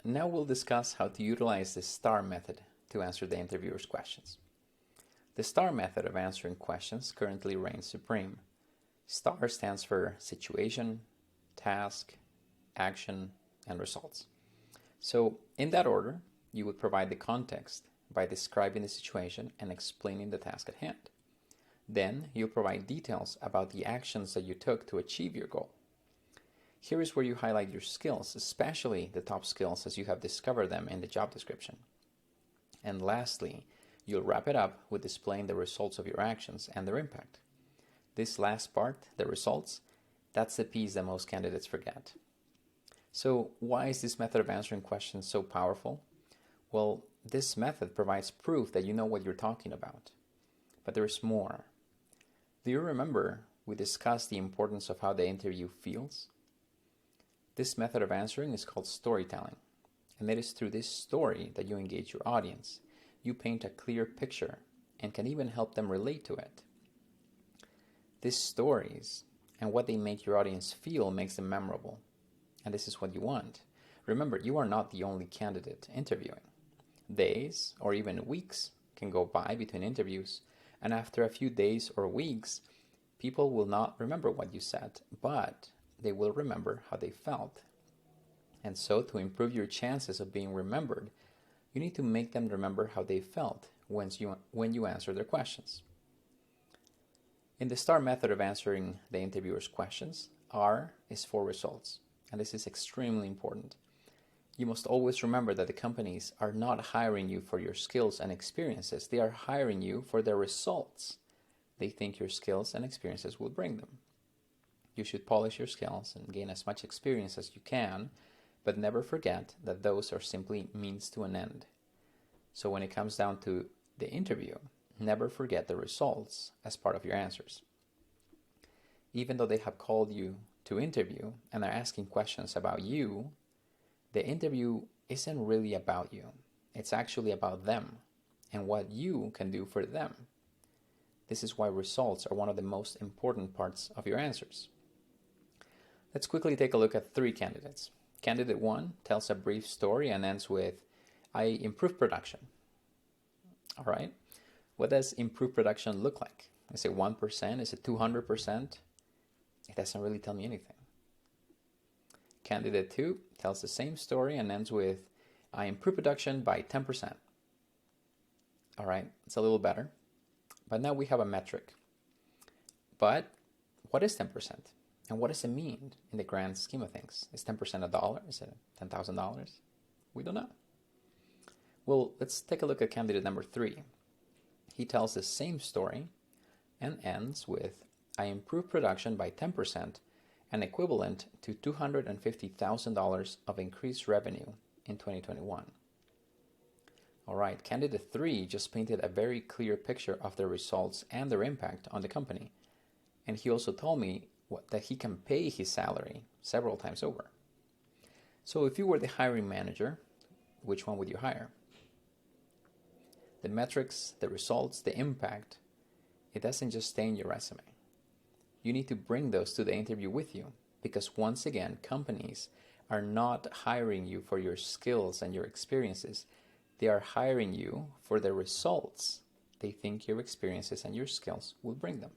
Now we'll discuss how to utilize the STAR method to answer the interviewer's questions. The STAR method of answering questions currently reigns supreme. STAR stands for situation, task, action, and results. So in that order, you would provide the context by describing the situation and explaining the task at hand. Then you'll provide details about the actions that you took to achieve your goal. Here is where you highlight your skills, especially the top skills as you have discovered them in the job description. And lastly, you'll wrap it up with displaying the results of your actions and their impact. This last part, the results, that's the piece that most candidates forget. So why is this method of answering questions so powerful? Well, this method provides proof that you know what you're talking about. But there's more. Do you remember we discussed the importance of how the interview feels? This method of answering is called storytelling, and it is through this story that you engage your audience. You paint a clear picture and can even help them relate to it. These stories and what they make your audience feel makes them memorable, and this is what you want. Remember, you are not the only candidate interviewing. Days or even weeks can go by between interviews, and after a few days or weeks, people will not remember what you said, but they will remember how they felt. And so, to improve your chances of being remembered, you need to make them remember how they felt when you answer their questions. In the STAR method of answering the interviewer's questions, R is for results, and this is extremely important. You must always remember that the companies are not hiring you for your skills and experiences. They are hiring you for the results they think your skills and experiences will bring them. You should polish your skills and gain as much experience as you can, but never forget that those are simply means to an end. So when it comes down to the interview, never forget the results as part of your answers. Even though they have called you to interview and are asking questions about you, the interview isn't really about you. It's actually about them and what you can do for them. This is why results are one of the most important parts of your answers. Let's quickly take a look at 3 candidates. Candidate 1 tells a brief story and ends with, I improved production. All right. What does improved production look like? Is it 1%? Is it 200%? It doesn't really tell me anything. Candidate 2 tells the same story and ends with, I improved production by 10%. All right, it's a little better. But now we have a metric. But what is 10%? And what does it mean in the grand scheme of things? Is 10% a dollar? Is it $10,000? We don't know. Well, let's take a look at candidate number 3. He tells the same story and ends with, I improved production by 10%, and equivalent to $250,000 of increased revenue in 2021. All right, candidate 3 just painted a very clear picture of the results and their impact on the company. And he also told me that he can pay his salary several times over. So if you were the hiring manager, which one would you hire? The metrics, the results, the impact, it doesn't just stay in your resume. You need to bring those to the interview with you, because once again, companies are not hiring you for your skills and your experiences. They are hiring you for the results they think your experiences and your skills will bring them.